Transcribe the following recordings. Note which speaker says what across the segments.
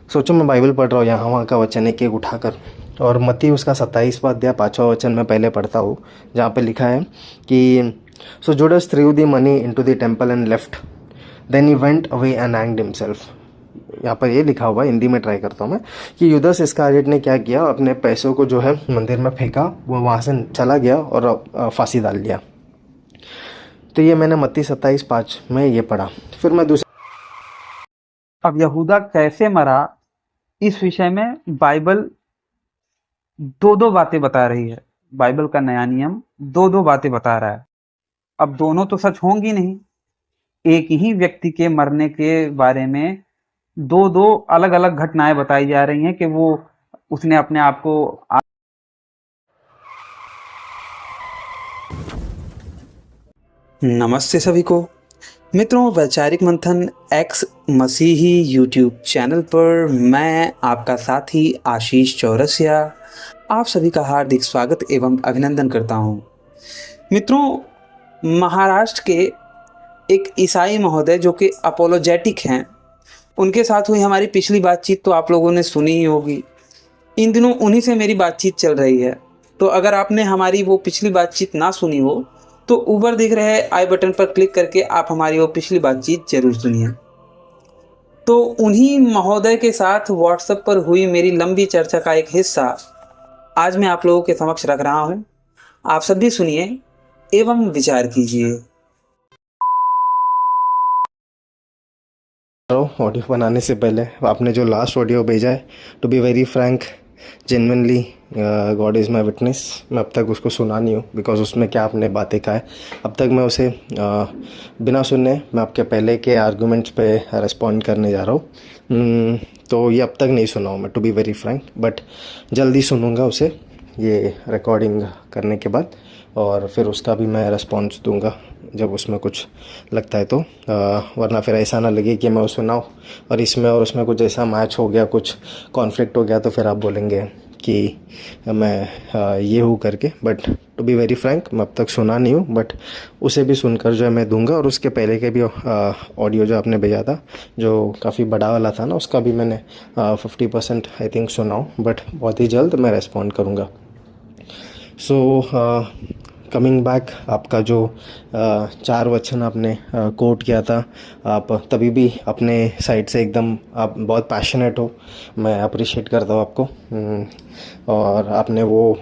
Speaker 1: सोचो मैं बाइबल पढ़ रहा हूँ, यहाँ वहाँ का वचन एक एक उठाकर, और मत्ती उसका 27वां अध्याय 5वां वचन मैं पहले पढ़ता हूँ, जहाँ पे लिखा है कि so Judas threw the money into the temple and left, then he went away and hanged himself. यहाँ पर ये लिखा हुआ है, हिंदी में ट्राई करता हूँ मैं, कि यूदस इस्कारियोट ने क्या किया, अपने पैसों को जो है मंदिर में फेंका, वो वहाँ से चला गया और फांसी डाल लिया। तो ये मैंने मत्ती 27:5 में ये पढ़ा। फिर मैं दूसरा,
Speaker 2: अब यहूदा कैसे मरा, इस विषय में बाइबल दो दो बातें बता रही है। बाइबल का नया नियम दो दो बातें बता रहा है। अब दोनों तो सच होंगी नहीं। एक ही व्यक्ति के मरने के बारे में दो दो अलग अलग घटनाएं बताई जा रही हैं कि वो उसने अपने आप को।
Speaker 3: नमस्ते सभी को मित्रों, वैचारिक मंथन एक्स मसीही यूट्यूब चैनल पर मैं आपका साथी आशीष चौरसिया आप सभी का हार्दिक स्वागत एवं अभिनंदन करता हूं। मित्रों, महाराष्ट्र के एक ईसाई महोदय जो कि अपोलोजेटिक हैं, उनके साथ हुई हमारी पिछली बातचीत तो आप लोगों ने सुनी ही होगी। इन दिनों उन्हीं से मेरी बातचीत चल रही है, तो अगर आपने हमारी वो पिछली बातचीत ना सुनी हो तो ऊपर दिख रहे आई बटन पर क्लिक करके आप हमारी वो पिछली बातचीत जरूर सुनिए। तो उन्हीं महोदय के साथ व्हाट्सएप पर हुई मेरी लंबी चर्चा का एक हिस्सा आज मैं आप लोगों के समक्ष रख रहा हूं। आप सभी सुनिए एवं विचार कीजिए।
Speaker 1: ऑडियो बनाने से पहले आपने जो लास्ट ऑडियो भेजा है, to be very frank, genuinely God is my witness, मैं अब तक उसको सुना नहीं हूँ, बिकॉज उसमें क्या आपने बातें कहा है, अब तक मैं उसे बिना सुने मैं आपके पहले के आर्गूमेंट्स पे रिस्पॉन्ड करने जा रहा हूँ। तो ये अब तक नहीं सुना हूँ मैं, to be very frank, but जल्दी सुनूंगा उसे ये रिकॉर्डिंग करने के बाद, और फिर उसका भी मैं रिस्पॉन्स दूंगा जब उसमें कुछ लगता है तो। वरना फिर ऐसा ना लगे कि मैं वो सुनाऊँ और इसमें और उसमें कुछ ऐसा मैच हो गया, कुछ कॉन्फ्लिक्ट हो गया, तो फिर आप बोलेंगे कि मैं ये हूँ करके। But to be very frank, मैं अब तक सुना नहीं हूँ, बट उसे भी सुनकर जो है मैं दूंगा। और उसके पहले के भी ऑडियो जो आपने भेजा था, जो काफ़ी बड़ा वाला था ना, उसका भी मैंने 50% आई थिंक सुना हूँ, बट बहुत ही जल्द मैं रेस्पॉन्ड करूँगा। सो कमिंग बैक, आपका जो 4 वचन आपने कोट किया था, आप तभी भी अपने साइड से एकदम आप बहुत पैशनेट हो, मैं अप्रिशिएट करता हूँ आपको। और आपने वो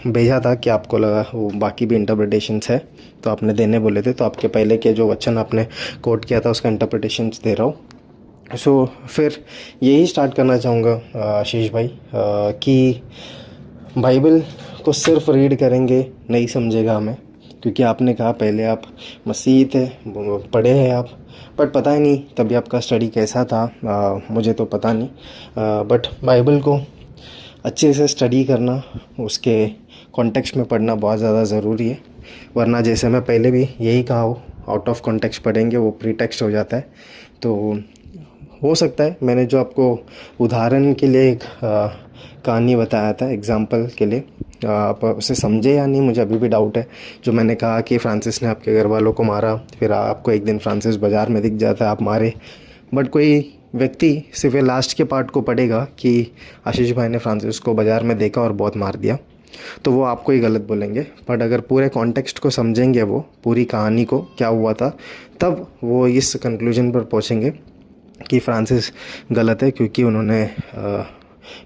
Speaker 1: भेजा था कि आपको लगा वो बाकी भी इंटरप्रिटेशंस है, तो आपने देने बोले थे, तो आपके पहले के जो वचन आपने कोट किया था उसका इंटरप्रिटेशंस दे रहा हूँ। सो फिर यही स्टार्ट करना चाहूँगा आशीष भाई, कि बाइबल को सिर्फ रीड करेंगे नहीं समझेगा हमें, क्योंकि आपने कहा पहले आप मसीही थे, पढ़े हैं आप, बट पता ही नहीं तभी आपका स्टडी कैसा था, मुझे तो पता नहीं। बट बाइबल को अच्छे से स्टडी करना, उसके कॉन्टेक्स्ट में पढ़ना बहुत ज़्यादा ज़रूरी है। वरना जैसे मैं पहले भी यही कहा हूँ, आउट ऑफ कॉन्टेक्स्ट पढ़ेंगे वो प्री टेक्स्ट हो जाता है। तो हो सकता है मैंने जो आपको उदाहरण के लिए एक कहानी बताया था, एग्जाम्पल के लिए, आप उसे समझे या नहीं मुझे अभी भी डाउट है। जो मैंने कहा कि फ्रांसिस ने आपके घर वालों को मारा, फिर आपको एक दिन फ्रांसिस बाज़ार में दिख जाता है, आप मारे, बट कोई व्यक्ति सिर्फ ये लास्ट के पार्ट को पढ़ेगा कि आशीष भाई ने फ्रांसिस को बाज़ार में देखा और बहुत मार दिया, तो वो आपको ही गलत बोलेंगे। बट अगर पूरे कॉन्टेक्स्ट को समझेंगे, वो पूरी कहानी को क्या हुआ था, तब वो इस कंक्लूजन पर पहुँचेंगे कि फ्रांसिस गलत है, क्योंकि उन्होंने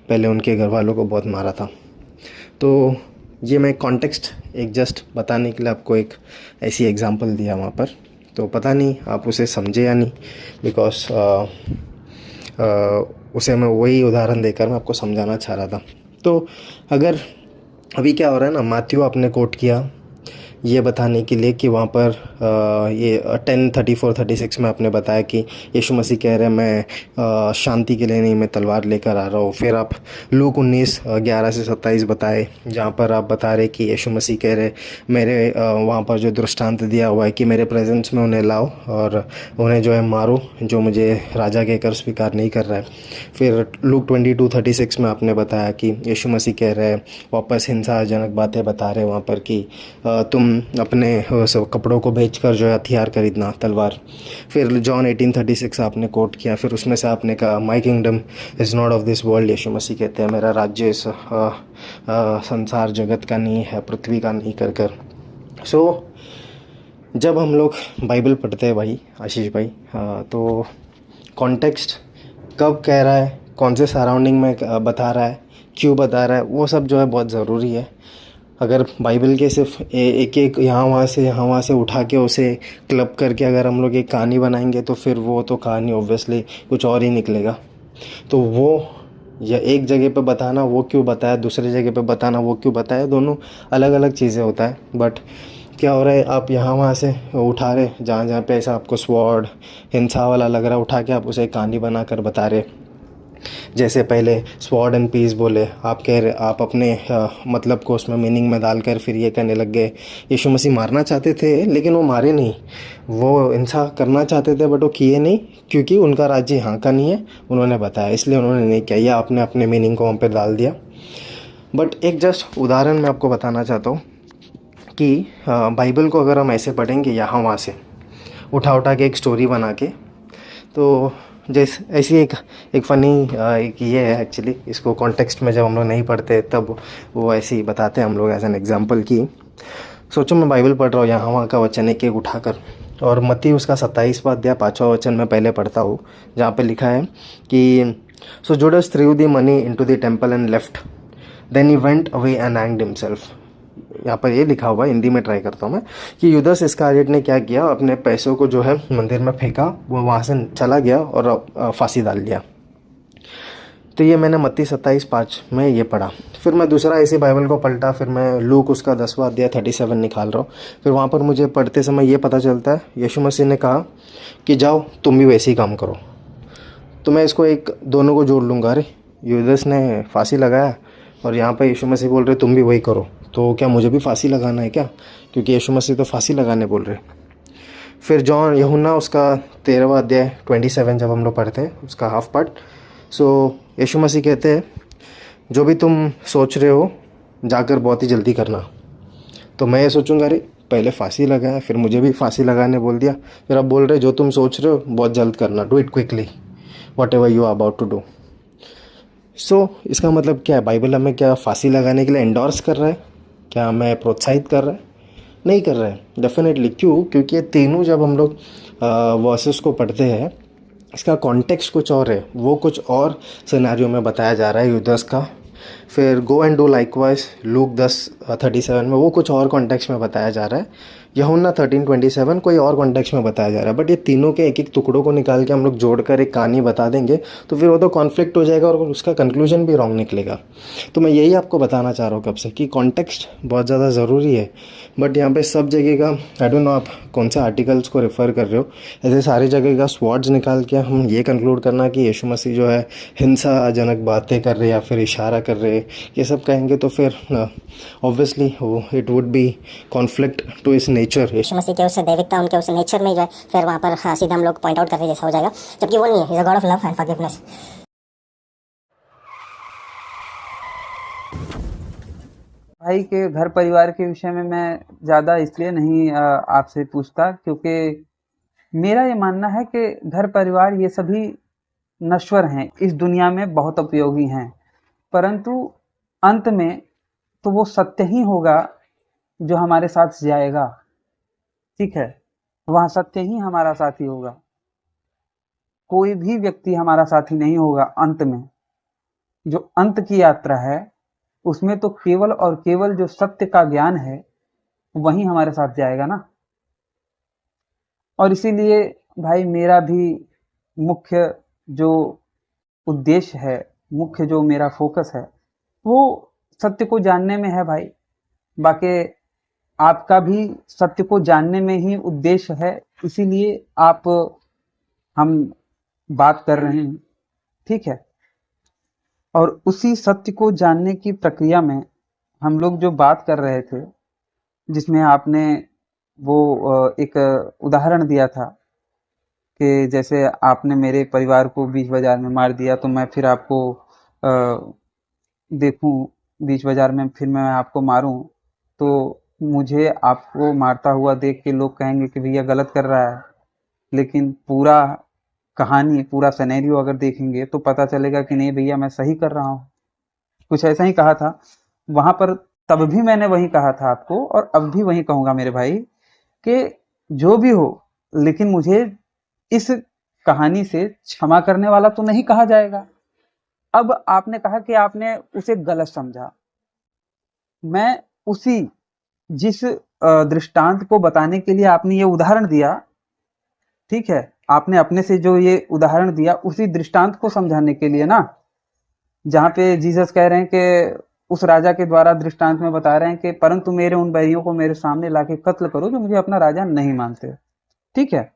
Speaker 1: पहले उनके घर वालों को बहुत मारा था। तो ये मैं कॉन्टेक्स्ट एक जस्ट बताने के लिए आपको एक ऐसी एग्जांपल दिया वहाँ पर, तो पता नहीं आप उसे समझे या नहीं, बिकॉज उसे मैं वही उदाहरण देकर मैं आपको समझाना चाह रहा था। तो अगर अभी क्या हो रहा है ना, मैथ्यू आपने कोट किया ये बताने के लिए कि वहाँ पर ये 10:34-36 में आपने बताया कि यीशु मसीह कह रहे हैं मैं शांति के लिए नहीं, मैं तलवार लेकर आ रहा हूँ। फिर आप लूक 19:11-27 बताए, जहाँ पर आप बता रहे कि यीशु मसीह कह रहे मेरे वहाँ पर जो दृष्टांत दिया हुआ है कि मेरे प्रेजेंस में उन्हें लाओ और उन्हें जो है मारो, जो मुझे राजा कहकर स्वीकार नहीं कर रहा है। फिर लूक 22:36 में आपने बताया कि यीशु मसीह कह रहे वापस हिंसाजनक बातें बता रहे वहाँ पर कि तुम अपने वो सब कपड़ों को बेचकर जो है हथियार खरीदना, तलवार। फिर जॉन 18:36 आपने कोट किया, फिर उसमें से आपने कहा my kingdom is not of this world. Yeshu Masih कहते हैं मेरा राज्य इस संसार जगत का नहीं है, पृथ्वी का नहीं, कर कर। सो जब हम लोग बाइबल पढ़ते हैं भाई आशीष भाई, तो कॉन्टेक्स्ट कब कह रहा है, कौन से सराउंडिंग में बता रहा है, क्यों बता रहा है, वो सब जो है बहुत ज़रूरी है। अगर बाइबल के सिर्फ एक एक यहाँ वहाँ से उठा के उसे क्लब करके अगर हम लोग एक कहानी बनाएंगे तो फिर वो तो कहानी ऑब्वियसली कुछ और ही निकलेगा। तो वो या एक जगह पे बताना वो क्यों बताया, दूसरी जगह पे बताना वो क्यों बताया, दोनों अलग अलग चीज़ें होता है। बट क्या हो रहा है, आप यहाँ वहाँ से उठा रहे, जहाँ जहाँ पे ऐसा आपको स्वॉर्ड हिंसा वाला लग रहा है, उठा के आप उसे कहानी बना कर बता रहे। जैसे पहले स्वॉर्ड एंड पीस बोले, आप कह रहे, आप अपने मतलब को उसमें मीनिंग में डालकर फिर ये कहने लग गए यीशु मसीह मारना चाहते थे लेकिन वो मारे नहीं, वो हिंसा करना चाहते थे बट वो किए नहीं, क्योंकि उनका राज्य यहाँ का नहीं है, उन्होंने बताया इसलिए उन्होंने नहीं किया, या आपने अपने मीनिंग को वहाँ पर डाल दिया। बट एक जस्ट उदाहरण मैं आपको बताना चाहता हूँ कि बाइबल को अगर हम ऐसे पढ़ेंगे यहाँ वहाँ से उठा के एक स्टोरी बना के, तो जैसे ऐसी एक फ़नी एक ये है एक्चुअली, इसको कॉन्टेक्स्ट में जब हम लोग नहीं पढ़ते तब वो ऐसे ही बताते हैं हम लोग एज एन एग्जांपल की। सोचो मैं बाइबल पढ़ रहा हूँ, यहाँ वहाँ का वचन एक एक उठाकर, और मत्ती उसका 27वां अध्याय 5वां वचन में पहले पढ़ता हूँ, जहाँ पे लिखा है कि so Judas threw the money into the temple and left, then he went away and hanged himself. यहाँ पर ये लिखा हुआ है, हिंदी में ट्राई करता हूँ मैं, कि यूदास इस्करियोट ने क्या किया, अपने पैसों को जो है मंदिर में फेंका, वो वहाँ से चला गया और फांसी डाल लिया। तो ये मैंने मत्ती 27:5 में ये पढ़ा। फिर मैं दूसरा ऐसे बाइबल को पलटा, फिर मैं लूक उसका 10वां अध्याय 37 निकाल रहा हूँ। फिर वहाँ पर मुझे पढ़ते समय ये पता चलता है यीशु मसीह ने कहा कि जाओ तुम भी वैसे ही काम करो। तो मैं इसको एक दोनों को जोड़ लूँगा, अरे यूदास ने फांसी लगाया और यहाँ पर यीशु मसीह बोल रहे तुम भी वही करो, तो क्या मुझे भी फांसी लगाना है क्या, क्योंकि यीशु मसीह तो फांसी लगाने बोल रहे। फिर जॉन यूहन्ना उसका 13वां अध्याय 27 जब हम लोग पढ़ते हैं उसका हाफ पार्ट, सो यीशु मसीह कहते हैं जो भी तुम सोच रहे हो जाकर बहुत ही जल्दी करना। तो मैं ये सोचूंगा अरे पहले फांसी लगाया, फिर मुझे भी फांसी लगाने बोल दिया, फिर अब बोल रहे जो तुम सोच रहे हो बहुत जल्द करना, do it quickly whatever you are about to do. So इसका मतलब क्या है, बाइबल हमें क्या फांसी लगाने के लिए एंडोर्स कर रहा है, क्या हमें प्रोत्साहित कर रहा है? नहीं कर रहा है डेफिनेटली। क्यों? क्योंकि ये तीनों जब हम लोग वर्सेस को पढ़ते हैं इसका कॉन्टेक्स्ट कुछ और है, वो कुछ और सिनेरियो में बताया जा रहा है यूदास का। फिर go and do likewise look 10:37 में वो कुछ और कॉन्टेक्स्ट में बताया जा रहा है, यूहन्ना 13:27 कोई और कॉन्टेक्स्ट में बताया जा रहा है। बट ये तीनों के एक एक टुकड़ों को निकाल के हम लोग जोड़कर एक कहानी बता देंगे तो फिर वो तो कॉन्फ्लिक्ट हो जाएगा और उसका कंक्लूजन भी रॉन्ग निकलेगा। तो मैं यही आपको बताना चाह रहा हूँ कब से कि कॉन्टेक्स्ट बहुत ज़्यादा ज़रूरी है। बट यहाँ पे सब जगह का आई डोंट नो आप कौन से आर्टिकल्स को रेफ़र कर रहे हो, ऐसे सारी जगह का स्वॉर्ड्स निकाल के हम ये कंक्लूड करना कि यीशु मसीह जो है हिंसाजनक बातें कर रहे या फिर इशारा कर रहे, ये सब कहेंगे तो फिर ऑब्वियसली वो it would be conflict to इस नेचर।
Speaker 4: यीशु मसीह के उस दैविकता, उनके उस नेचर में जो है फिर वहाँ पर सीधा हम लोग पॉइंट आउट करने जैसा हो जाएगा, जबकि वो नहीं है। He is a God of love and forgiveness.
Speaker 2: भाई के घर परिवार के विषय में मैं ज़्यादा इसलिए नहीं आपसे पूछता, क्योंकि मेरा ये मानना है कि घर परिवार ये सभी नश्वर हैं, इस दुनिया में बहुत उपयोगी हैं, परंतु अंत में तो वो सत्य ही होगा जो हमारे साथ जाएगा। ठीक है, वहाँ सत्य ही हमारा साथी होगा, कोई भी व्यक्ति हमारा साथी नहीं होगा अंत में। जो अंत की यात्रा है उसमें तो केवल और केवल जो सत्य का ज्ञान है वही हमारे साथ जाएगा ना। और इसीलिए भाई मेरा भी मुख्य जो उद्देश्य है, मुख्य जो मेरा फोकस है वो सत्य को जानने में है भाई। बाकी आपका भी सत्य को जानने में ही उद्देश्य है, इसीलिए आप हम बात कर रहे हैं, ठीक है। और उसी सत्य को जानने की प्रक्रिया में हम लोग जो बात कर रहे थे, जिसमें आपने वो एक उदाहरण दिया था कि जैसे आपने मेरे परिवार को बीच बाजार में मार दिया तो मैं फिर आपको देखूं बीच बाजार में, फिर मैं आपको मारूं, तो मुझे आपको मारता हुआ देख के लोग कहेंगे कि भैया गलत कर रहा है, लेकिन पूरा कहानी, पूरा सिनेरियो अगर देखेंगे तो पता चलेगा कि नहीं भैया मैं सही कर रहा हूँ। कुछ ऐसा ही कहा था वहां पर। तब भी मैंने वही कहा था आपको, और अब भी वही कहूंगा मेरे भाई, कि जो भी हो, लेकिन मुझे इस कहानी से क्षमा करने वाला तो नहीं कहा जाएगा। अब आपने कहा कि आपने उसे गलत समझा। मैं उसी जिस दृष्टांत को बताने के लिए आपने ये उदाहरण दिया, ठीक है, आपने अपने से जो ये उदाहरण दिया उसी दृष्टांत को समझाने के लिए ना, जहाँ पे जीसस कह रहे हैं कि उस राजा के द्वारा दृष्टांत में बता रहे हैं कि परंतु मेरे उन बैरियों को मेरे सामने लाके कत्ल करो जो मुझे अपना राजा नहीं मानते। ठीक है,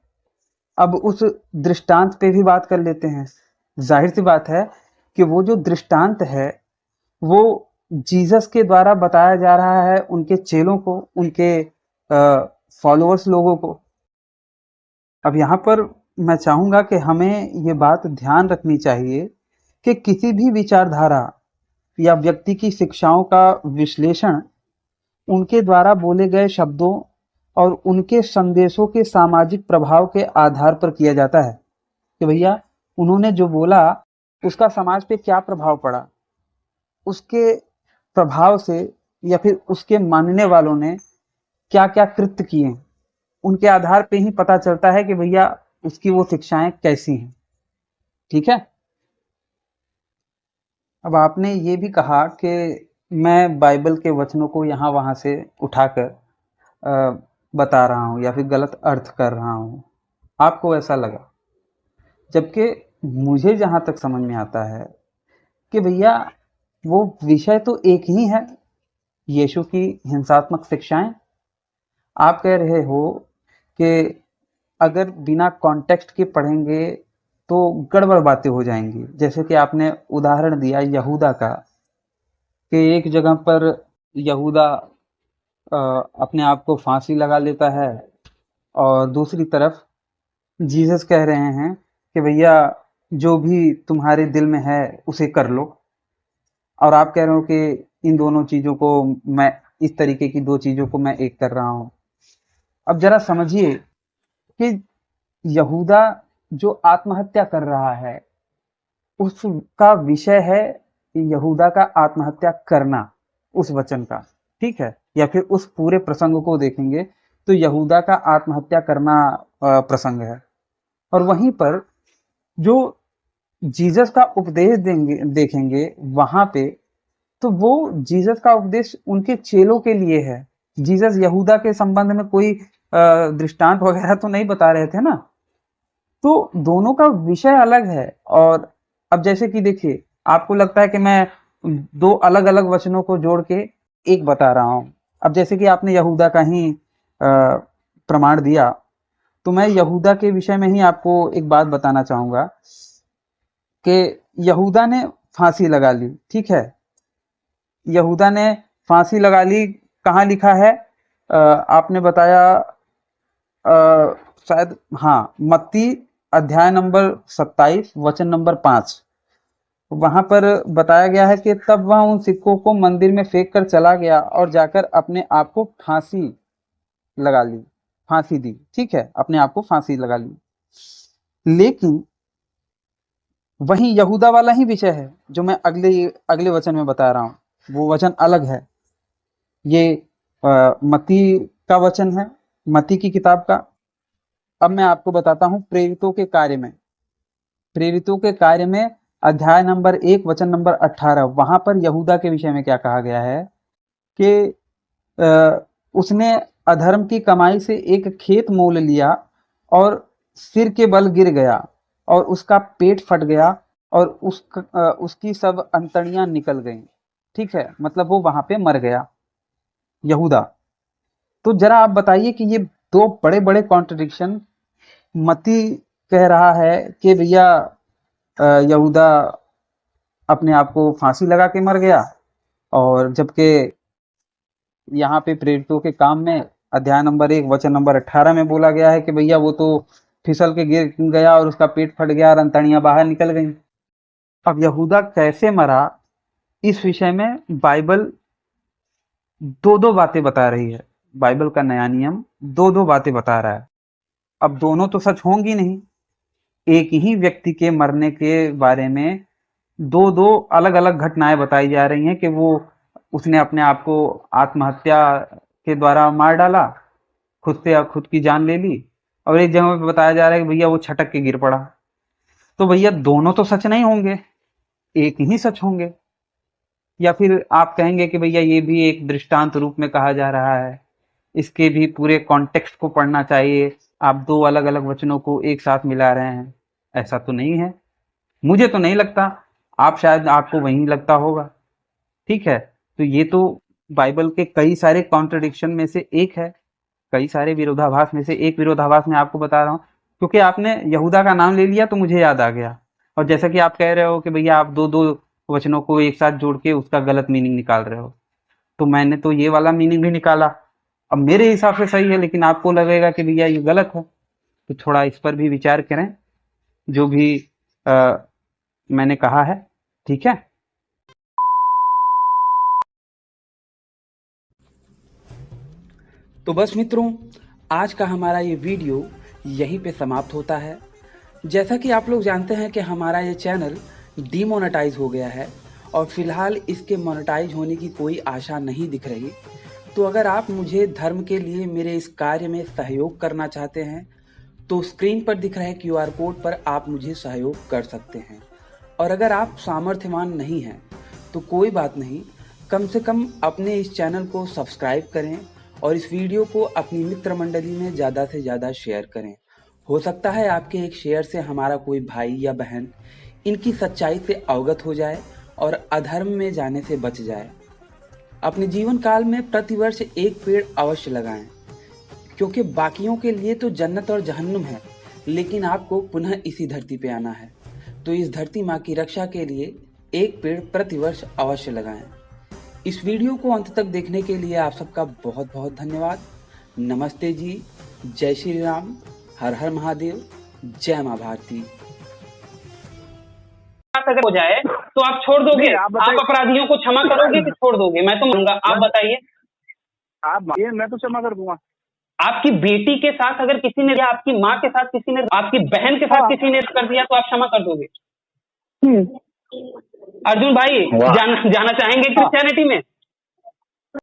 Speaker 2: अब उस दृष्टांत पे भी बात कर लेते हैं। जाहिर सी बात है कि वो जो दृष्टांत है वो जीसस के द्वारा बताया जा रहा है उनके चेलों को, उनके फॉलोअर्स लोगों को। अब यहाँ पर मैं चाहूंगा कि हमें ये बात ध्यान रखनी चाहिए कि किसी भी विचारधारा या व्यक्ति की शिक्षाओं का विश्लेषण उनके द्वारा बोले गए शब्दों और उनके संदेशों के सामाजिक प्रभाव के आधार पर किया जाता है कि भैया उन्होंने जो बोला उसका समाज पे क्या प्रभाव पड़ा, उसके प्रभाव से या फिर उसके मानने वालों ने क्या क्या कृत्य किए, उनके आधार पे ही पता चलता है कि भैया उसकी वो शिक्षाएं कैसी हैं। ठीक है, अब आपने ये भी कहा कि मैं बाइबल के वचनों को यहाँ वहाँ से उठाकर बता रहा हूँ या फिर गलत अर्थ कर रहा हूँ, आपको ऐसा लगा। जबकि मुझे जहाँ तक समझ में आता है कि भैया वो विषय तो एक ही है, यीशु की हिंसात्मक शिक्षाएं। आप कह रहे हो कि अगर बिना कॉन्टेक्स्ट के पढ़ेंगे तो गड़बड़ बातें हो जाएंगी, जैसे कि आपने उदाहरण दिया यहूदा का कि एक जगह पर यहूदा अपने आप को फांसी लगा लेता है और दूसरी तरफ जीसस कह रहे हैं कि भैया जो भी तुम्हारे दिल में है उसे कर लो, और आप कह रहे हो कि इन दोनों चीजों को मैं, इस तरीके की दो चीजों को मैं एक कर रहा हूं। अब जरा समझिए कि यहूदा जो आत्महत्या कर रहा है उसका विषय है यहूदा का आत्महत्या करना, उस वचन का, ठीक है, या फिर उस पूरे प्रसंग को देखेंगे तो यहूदा का आत्महत्या करना प्रसंग है। और वहीं पर जो जीसस का उपदेश देखेंगे वहां पे, तो वो जीसस का उपदेश उनके चेलों के लिए है। जीसस यहूदा के संबंध में कोई दृष्टांत वगैरह तो नहीं बता रहे थे ना, तो दोनों का विषय अलग है। और अब जैसे कि देखिए, आपको लगता है कि मैं दो अलग अलग वचनों को जोड़ के एक बता रहा हूं। अब जैसे कि आपने यहूदा का ही प्रमाण दिया, तो मैं यहूदा के विषय में ही आपको एक बात बताना चाहूंगा कि यहूदा ने फांसी लगा ली। ठीक है, यहूदा ने फांसी लगा ली, कहाँ लिखा है? आपने बताया शायद, हाँ, मत्ती अध्याय नंबर 27 वचन नंबर 5, वहां पर बताया गया है कि तब वह उन सिक्कों को मंदिर में फेंक कर चला गया और जाकर अपने आप को फांसी लगा ली, फांसी दी। ठीक है, अपने आप को फांसी लगा ली। लेकिन वही यहूदा वाला ही विषय है जो मैं अगले वचन में बता रहा हूं, वो वचन अलग है। ये मत्ती का वचन है, मत्ती की किताब का। अब मैं आपको बताता हूं प्रेरितों के कार्य में, प्रेरितों के कार्य में अध्याय नंबर 1 वचन नंबर 18, वहां पर यहूदा के विषय में क्या कहा गया है कि उसने अधर्म की कमाई से एक खेत मोल लिया और सिर के बल गिर गया और उसका पेट फट गया और उसकी सब अंतड़ियां निकल गईं। ठीक है, मतलब वो वहां पे मर गया, यहूदा। तो जरा आप बताइए कि ये दो बड़े बड़े कॉन्ट्रडिक्शन, मत्ती कह रहा है कि भैया यहूदा अपने आप को फांसी लगा के मर गया, और जबकि यहाँ पे प्रेरितों के काम में अध्याय नंबर 1 वचन नंबर 18 में बोला गया है कि भैया वो तो फिसल के गिर गया और उसका पेट फट गया और अंतड़ियां बाहर निकल गईं। अब यहूदा कैसे मरा, इस विषय में बाइबल दो बातें बता रही है। बाइबल का नया नियम दो दो बातें बता रहा है। अब दोनों तो सच होंगी नहीं। एक ही व्यक्ति के मरने के बारे में दो दो अलग अलग घटनाएं बताई जा रही हैं कि वो उसने अपने आप को आत्महत्या के द्वारा मार डाला, खुद से खुद की जान ले ली। और एक जगह पे बताया जा रहा है कि भैया वो छटक के गिर पड़ा। तो भैया दोनों तो सच नहीं होंगे, एक ही सच होंगे। या फिर आप कहेंगे कि भैया ये भी एक दृष्टांत रूप में कहा जा रहा है, इसके भी पूरे कॉन्टेक्स्ट को पढ़ना चाहिए, आप दो अलग अलग वचनों को एक साथ मिला रहे हैं। ऐसा तो नहीं है, मुझे तो नहीं लगता, आप शायद आपको वही लगता होगा। ठीक है, तो ये तो बाइबल के कई सारे कॉन्ट्रडिक्शन में से एक है, कई सारे विरोधाभास में से एक विरोधाभास मैं आपको बता रहा हूँ। क्योंकि आपने यहूदा का नाम ले लिया तो मुझे याद आ गया। और जैसा कि आप कह रहे हो कि भैया आप दो दो वचनों को एक साथ जोड़ के उसका गलत मीनिंग निकाल रहे हो, तो मैंने तो ये वाला मीनिंग भी निकाला। अब मेरे हिसाब से सही है, लेकिन आपको लगेगा कि भैया ये गलत है, तो थोड़ा इस पर भी विचार करें, जो भी मैंने कहा है। ठीक है।
Speaker 3: तो बस मित्रों, आज का हमारा ये वीडियो यहीं पे समाप्त होता है। जैसा कि आप लोग जानते हैं कि हमारा ये चैनल डीमोनेटाइज हो गया है और फिलहाल इसके मोनेटाइज होने की कोई आशा नहीं दिख रही। तो अगर आप मुझे धर्म के लिए मेरे इस कार्य में सहयोग करना चाहते हैं तो स्क्रीन पर दिख रहे QR कोड पर आप मुझे सहयोग कर सकते हैं। और अगर आप सामर्थ्यवान नहीं हैं तो कोई बात नहीं, कम से कम अपने इस चैनल को सब्सक्राइब करें और इस वीडियो को अपनी मित्र मंडली में ज़्यादा से ज़्यादा शेयर करें। हो सकता है आपके एक शेयर से हमारा कोई भाई या बहन इनकी सच्चाई से अवगत हो जाए और अधर्म में जाने से बच जाए। अपने जीवन काल में प्रतिवर्ष एक पेड़ अवश्य लगाएं, क्योंकि बाकियों के लिए तो जन्नत और जहन्नुम है, लेकिन आपको पुनः इसी धरती पे आना है। तो इस धरती माँ की रक्षा के लिए एक पेड़ प्रतिवर्ष अवश्य लगाएं। इस वीडियो को अंत तक देखने के लिए आप सबका बहुत बहुत धन्यवाद। नमस्ते जी, जय श्री राम, हर हर महादेव, जय माँ भारती।
Speaker 5: अगर हो जाए तो आप छोड़ दोगे? आप अपराधियों को क्षमा करोगे कि छोड़ दोगे? मैं तो मांगूंगा, आप बताइए।
Speaker 6: आप मांगिए, मैं तो क्षमा कर दूंगा।
Speaker 5: आपकी बेटी के साथ अगर किसी ने, या आपकी माँ के साथ किसी ने, आपकी बहन के साथ किसी ने कर दिया तो आप क्षमा कर दोगे? अर्जुन भाई जाना चाहेंगे क्रिश्चियनिटी में?